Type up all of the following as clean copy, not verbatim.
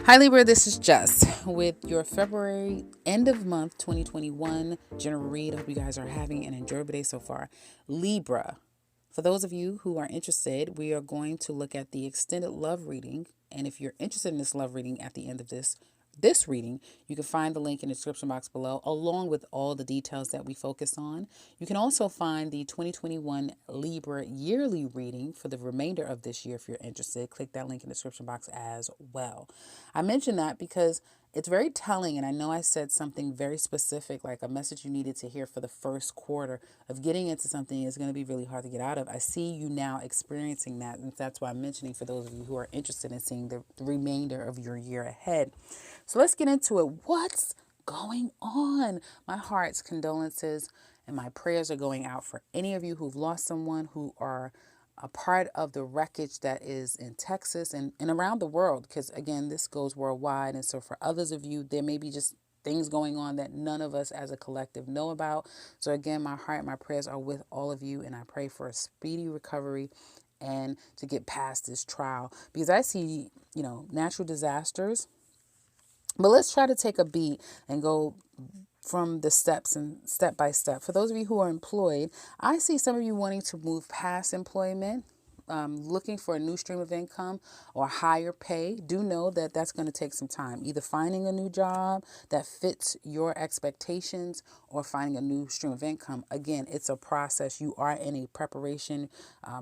Hi Libra, this is Jess with your February end of month 2021 general read. I hope you guys are having an enjoyable day so far. Libra, for those of you who are interested, we are going to look at the extended love reading. And if you're interested in this love reading at the end of this reading, you can find the link in the description box below, along with all the details that we focus on. You can also find the 2021 Libra yearly reading for the remainder of this year if you're interested. Click that link in the description box as well. I mention that because it's very telling, and I know I said something very specific, like a message you needed to hear for the first quarter of getting into something is going to be really hard to get out of. I see you now experiencing that, and that's why I'm mentioning for those of you who are interested in seeing the remainder of your year ahead. So let's get into it. What's going on? My heart's condolences and my prayers are going out for any of you who've lost someone, who are a part of the wreckage that is in Texas and around the world, because again, this goes worldwide. And so for others of you, there may be just things going on that none of us as a collective know about. So again, my heart, my prayers are with all of you, and I pray for a speedy recovery and to get past this trial, because I see, natural disasters. But let's try to take a beat and go from the steps and step by step. For those of you who are employed, I see some of you wanting to move past employment, looking for a new stream of income or higher pay. Do know that that's going to take some time, either finding a new job that fits your expectations or finding a new stream of income. Again, it's a process. You are in a preparation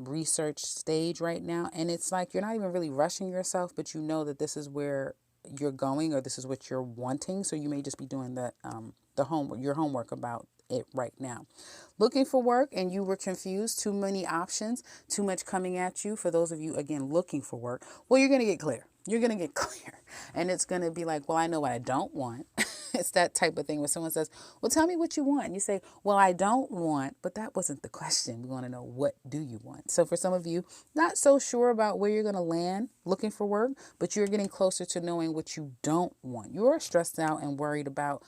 research stage right now, and it's like you're not even really rushing yourself, but you know that this is where you're going, or this is what you're wanting. So you may just be doing your homework about it right now. Looking for work and you were confused, too many options, too much coming at you. For those of you, again, looking for work, well, you're going to get clear. You're going to get clear. And it's going to be like, well, I know what I don't want. It's that type of thing where someone says, well, tell me what you want. And you say, well, I don't want, but that wasn't the question. We want to know, what do you want? So for some of you, not so sure about where you're going to land looking for work, but you're getting closer to knowing what you don't want. You're stressed out and worried about,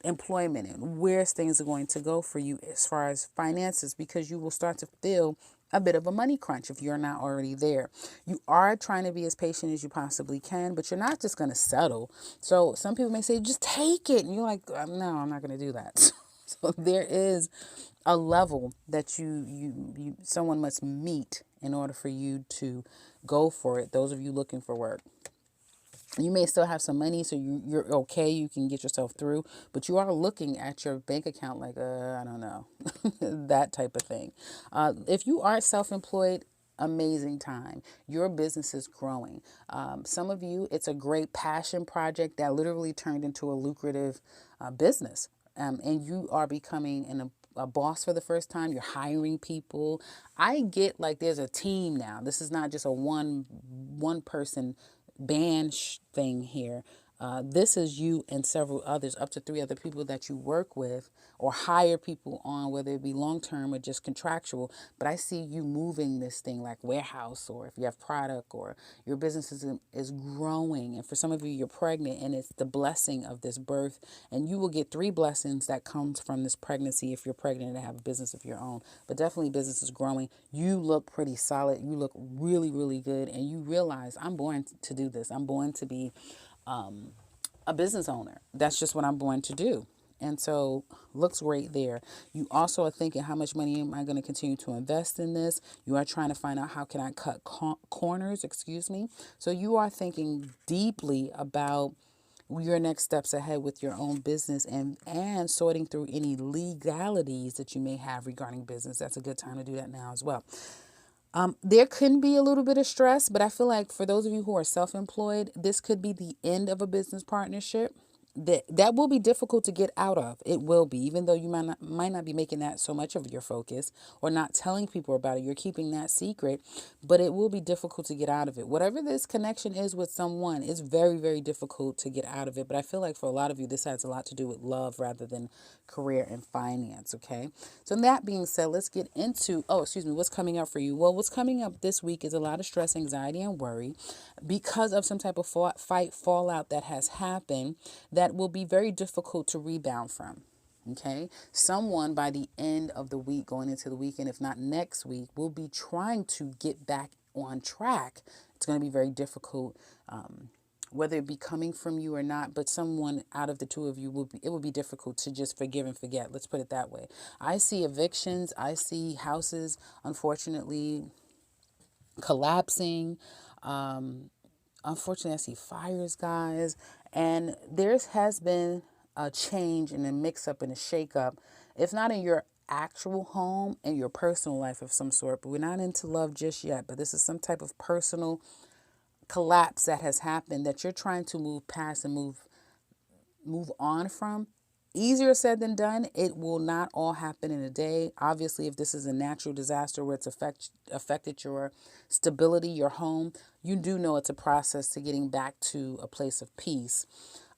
employment and where things are going to go for you as far as finances, because you will start to feel a bit of a money crunch if you're not already there. You are trying to be as patient as you possibly can, but you're not just going to settle. So some people may say, just take it. And you're like, no, I'm not going to do that. So there is a level that someone must meet in order for you to go for it. Those of you looking for work. You may still have some money, so you're okay. You can get yourself through, but you are looking at your bank account like, I don't know, that type of thing. If you are self-employed, amazing time. Your business is growing. Some of you, it's a great passion project that literally turned into a lucrative business. And you are becoming a boss for the first time. You're hiring people. I get like there's a team now. This is not just a one person band thing here. This is you and several others, up to 3 other people that you work with or hire people on, whether it be long-term or just contractual. But I see you moving this thing like warehouse, or if you have product, or your business is growing. And for some of you, you're pregnant, and it's the blessing of this birth. And you will get 3 blessings that comes from this pregnancy if you're pregnant and have a business of your own. But definitely business is growing. You look pretty solid. You look really, really good. And you realize, I'm born to do this. I'm born to be a business owner. That's just what I'm born to do. And so looks great there. You also are thinking, how much money am I going to continue to invest in this? You are trying to find out, how can I cut corners, So you are thinking deeply about your next steps ahead with your own business, and sorting through any legalities that you may have regarding business. That's a good time to do that now as well. There can be a little bit of stress, but I feel like for those of you who are self-employed, this could be the end of a business partnership. That will be difficult to get out of. It will be, even though you might not be making that so much of your focus, or not telling people about it. You're keeping that secret, but it will be difficult to get out of it. Whatever this connection is with someone, it's very, very difficult to get out of it. But I feel like for a lot of you, this has a lot to do with love rather than career and finance. Okay. So that being said, let's get into, what's coming up for you? Well, what's coming up this week is a lot of stress, anxiety, and worry because of some type of fallout that has happened that will be very difficult to rebound from. Okay. Someone by the end of the week, going into the weekend, if not next week, will be trying to get back on track. It's going to be very difficult whether it be coming from you or not, but someone out of the two of you it would be difficult to just forgive and forget. Let's put it that way. I see evictions. I see houses, unfortunately, collapsing. Unfortunately, I see fires, guys. And there has been a change and a mix up and a shake up. If not in your actual home and your personal life of some sort, but we're not into love just yet. But this is some type of personal collapse that has happened that you're trying to move past and move on from. Easier said than done. It will not all happen in a day. Obviously, if this is a natural disaster where it's affected your stability, your home, you do know it's a process to getting back to a place of peace.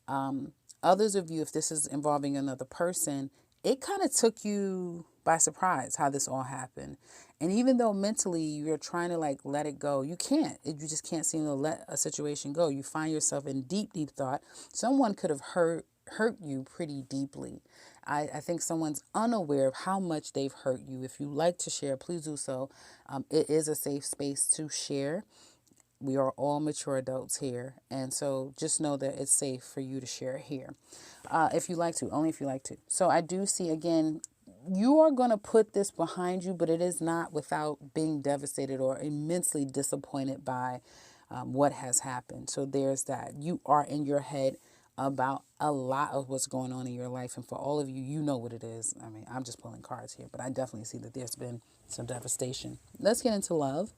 Others of you, if this is involving another person, it kind of took you by surprise how this all happened. And even though mentally you're trying to like let it go, you can't. You just can't seem to let a situation go. You find yourself in deep, deep thought. Someone could have hurt you pretty deeply. I think someone's unaware of how much they've hurt you. If you like to share, please do so. It is a safe space to share. We are all mature adults here. And so just know that it's safe for you to share here. If you like to, only if you like to. So I do see, again, you are going to put this behind you, but it is not without being devastated or immensely disappointed by what has happened. So there's that. You are in your head about a lot of what's going on in your life. And for all of you, you know what it is. I mean, I'm just pulling cards here, but I definitely see that there's been some devastation. Let's get into love.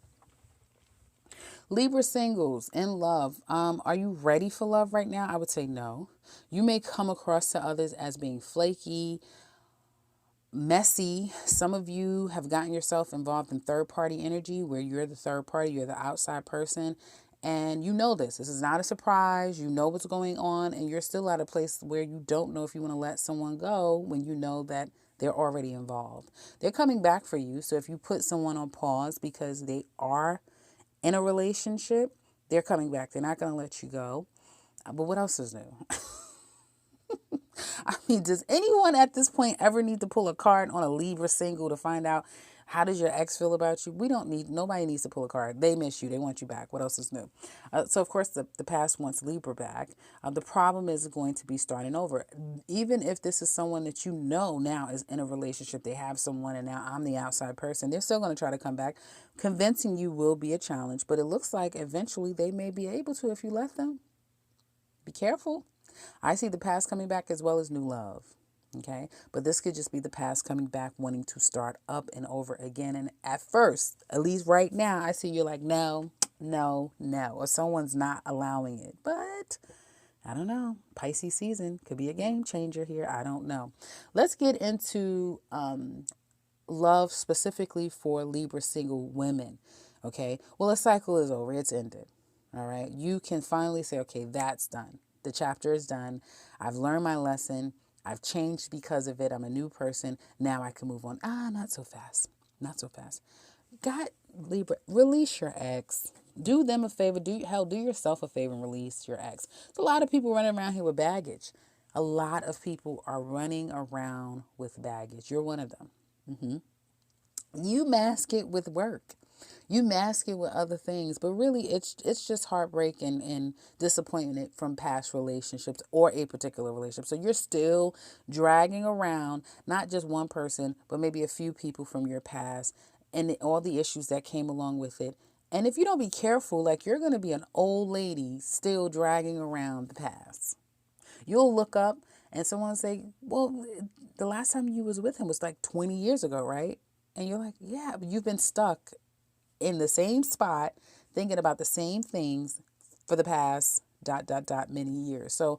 Libra singles in love. Are you ready for love right now? I would say no. You may come across to others as being flaky, messy. Some of you have gotten yourself involved in third party energy where you're the third party, you're the outside person. And you know this. This is not a surprise. You know what's going on. And you're still at a place where you don't know if you want to let someone go when you know that they're already involved. They're coming back for you. So if you put someone on pause because they are in a relationship, they're coming back. They're not going to let you go. But what else is new? I mean, does anyone at this point ever need to pull a card on a Libra single to find out how does your ex feel about you? Nobody needs to pull a card. They miss you. They want you back. What else is new? So, of course, the past wants Libra back. The problem is going to be starting over. Even if this is someone that you know now is in a relationship, they have someone and now I'm the outside person, they're still going to try to come back. Convincing you will be a challenge, but it looks like eventually they may be able to if you let them. Be careful. I see the past coming back as well as new love. Okay. But this could just be the past coming back, wanting to start up and over again. And at first, at least right now, I see you're like, no, no, no. Or someone's not allowing it. But I don't know. Pisces season could be a game changer here. I don't know. Let's get into love specifically for Libra single women. Okay. Well, a cycle is over. It's ended. All right. You can finally say, okay, that's done. The chapter is done. I've learned my lesson. I've changed because of it. I'm a new person. Now I can move on. Not so fast. Not so fast. God, Libra, release your ex. Do them a favor. Do yourself a favor and release your ex. There's a lot of people running around here with baggage. A lot of people are running around with baggage. You're one of them. You mask it with work. You mask it with other things, but really it's just heartbreak and disappointment from past relationships or a particular relationship. So you're still dragging around not just one person, but maybe a few people from your past and all the issues that came along with it. And if you don't be careful, like you're going to be an old lady still dragging around the past. You'll look up and someone will say, well, the last time you was with him was like 20 years ago, right? And you're like, yeah, but you've been stuck in the same spot, thinking about the same things for the past ... many years. So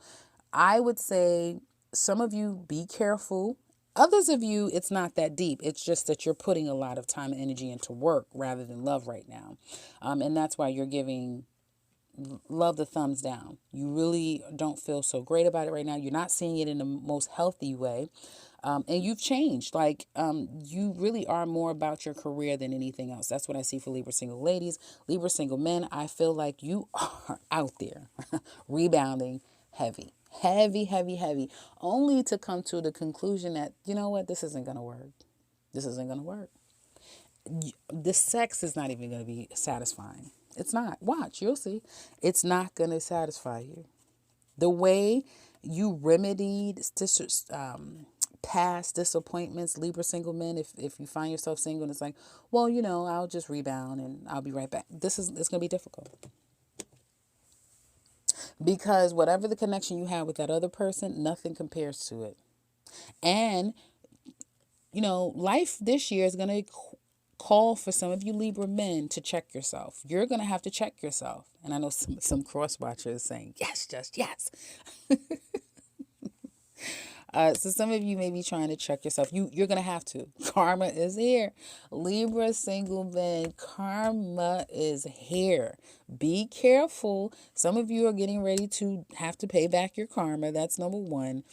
I would say some of you be careful. Others of you, it's not that deep. It's just that you're putting a lot of time and energy into work rather than love right now. And that's why you're giving love the thumbs down. You really don't feel so great about it right now. You're not seeing it in the most healthy way. And you've changed. You really are more about your career than anything else. That's what I see for Libra single ladies. Libra single men, I feel like you are out there rebounding heavy, heavy, heavy, heavy, only to come to the conclusion that, you know what, this isn't going to work. This isn't going to work. The sex is not even going to be satisfying. It's not. Watch, you'll see. It's not going to satisfy you. The way you remedied past disappointments, Libra single men, if you find yourself single and it's like, well, I'll just rebound and I'll be right back. It's going to be difficult. Because whatever the connection you have with that other person, nothing compares to it. And, life this year is going to call for some of you Libra men to check yourself. You're going to have to check yourself. And I know some cross watchers saying, yes, just yes. So some of you may be trying to check yourself. You're going to have to. Karma is here. Libra single men, karma is here. Be careful. Some of you are getting ready to have to pay back your karma. That's number one.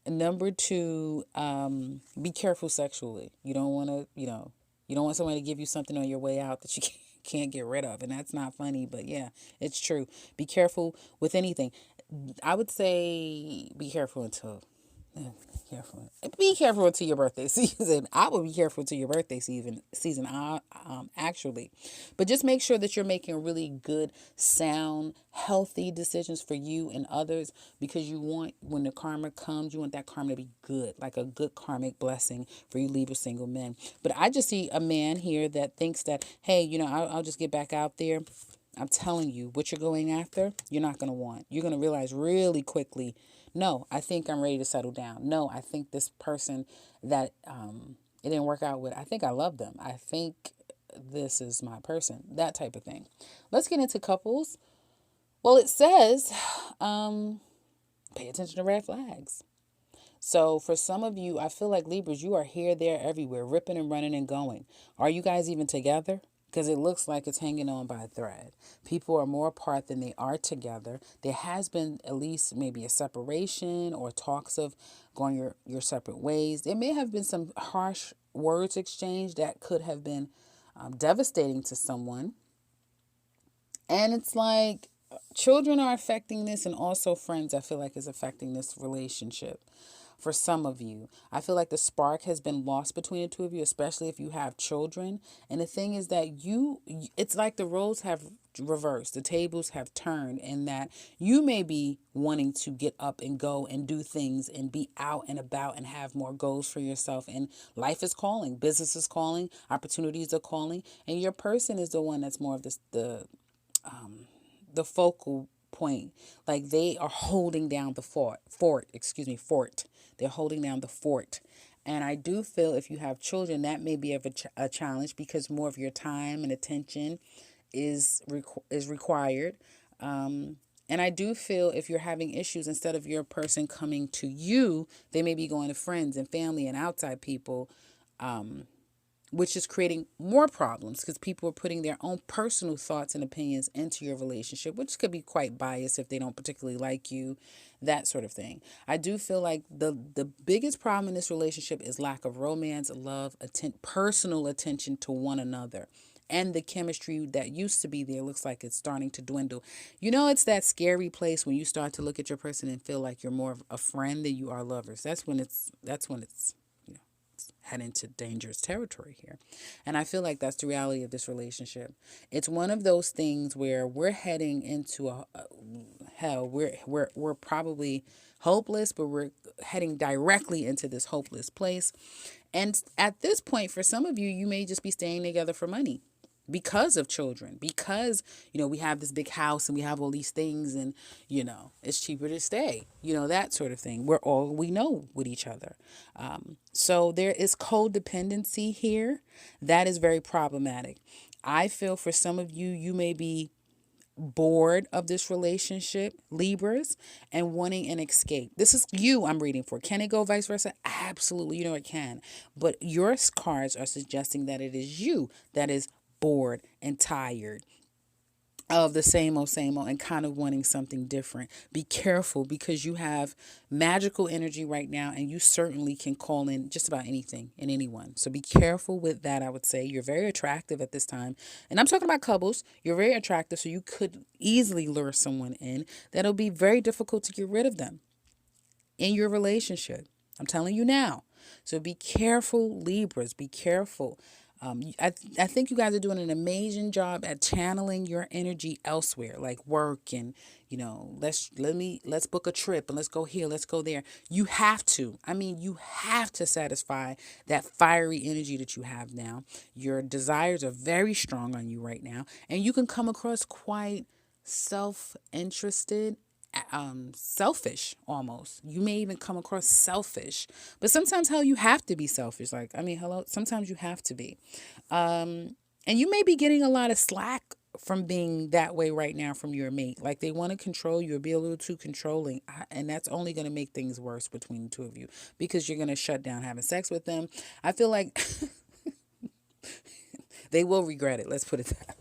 Number two, be careful sexually. You don't want to, you don't want someone to give you something on your way out that you can't get rid of. And that's not funny, but yeah, it's true. Be careful with anything. I would say be careful until... Be careful until your birthday season. I would be careful until your birthday season. Actually, but just make sure that you're making really good, sound, healthy decisions for you and others, because you want, when the karma comes, you want that karma to be good, like a good karmic blessing for you Libra single men. But I just see a man here that thinks that, hey, I'll just get back out there. I'm telling you, what you're going after, you're not going to want. You're going to realize really quickly, no, I think I'm ready to settle down. No, I think this person that it didn't work out with, I think I love them. I think this is my person. That type of thing. Let's get into couples. Well, it says, pay attention to red flags. So for some of you, I feel like Libras, you are here, there, everywhere, ripping and running and going. Are you guys even together? Because it looks like it's hanging on by a thread. People are more apart than they are together. There has been at least maybe a separation or talks of going your separate ways. There may have been some harsh words exchanged that could have been devastating to someone. And it's like children are affecting this, and also friends, I feel like, is affecting this relationship. For some of you, I feel like the spark has been lost between the two of you, especially if you have children. And the thing is that it's like the roles have reversed. The tables have turned, and that you may be wanting to get up and go and do things and be out and about and have more goals for yourself. And life is calling, business is calling, opportunities are calling. And your person is the one that's more of the focal point. Like they are holding down the fort. They're holding down the fort. And I do feel if you have children, that may be a challenge, because more of your time and attention is required. And I do feel if you're having issues, instead of your person coming to you, they may be going to friends and family and outside people, which is creating more problems, because people are putting their own personal thoughts and opinions into your relationship, which could be quite biased if they don't particularly like you, that sort of thing. I do feel like the biggest problem in this relationship is lack of romance, love, personal attention to one another. And the chemistry that used to be there looks like it's starting to dwindle. It's that scary place when you start to look at your person and feel like you're more of a friend than you are lovers. That's when it's head into dangerous territory here. And I feel like that's the reality of this relationship. It's one of those things where we're heading into hell. We're probably hopeless, but we're heading directly into this hopeless place. And at this point, for some of you, you may just be staying together for money, because of children, because, we have this big house and we have all these things, and, it's cheaper to stay, that sort of thing. We're all we know with each other. So there is codependency here. That is very problematic. I feel for some of you, you may be bored of this relationship, Libras, and wanting an escape. This is you I'm reading for. Can it go vice versa? Absolutely. It can. But your cards are suggesting that it is you that is bored and tired of the same old, and kind of wanting something different. Be careful, because you have magical energy right now, and you certainly can call in just about anything and anyone. So be careful with that, I would say. You're very attractive at this time. And I'm talking about couples. You're very attractive, so you could easily lure someone in that'll be very difficult to get rid of them in your relationship. I'm telling you now. So be careful, Libras. Be careful. I think you guys are doing an amazing job at channeling your energy elsewhere, like work and, let's book a trip and let's go here, let's go there. You have to. I mean, you have to satisfy that fiery energy that you have now. Your desires are very strong on you right now, and you can come across quite self-interested, selfish almost. You may even come across selfish, but sometimes, hell, you have to be selfish. Like, I mean, hello, sometimes you have to be. And you may be getting a lot of slack from being that way right now from your mate. Like, they want to control you or be a little too controlling. And that's only going to make things worse between the two of you, because you're going to shut down having sex with them. I feel like they will regret it. Let's put it that way.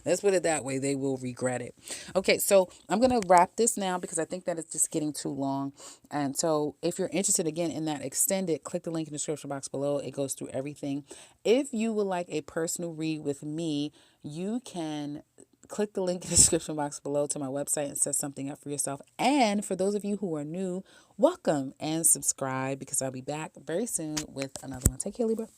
Let's put it that way. They will regret it. Okay, so I'm going to wrap this now because I think that it's just getting too long. And so if you're interested, again, in that extended, click the link in the description box below. It goes through everything. If you would like a personal read with me, you can click the link in the description box below to my website and set something up for yourself. And for those of you who are new, welcome and subscribe, because I'll be back very soon with another one. Take care, Libra.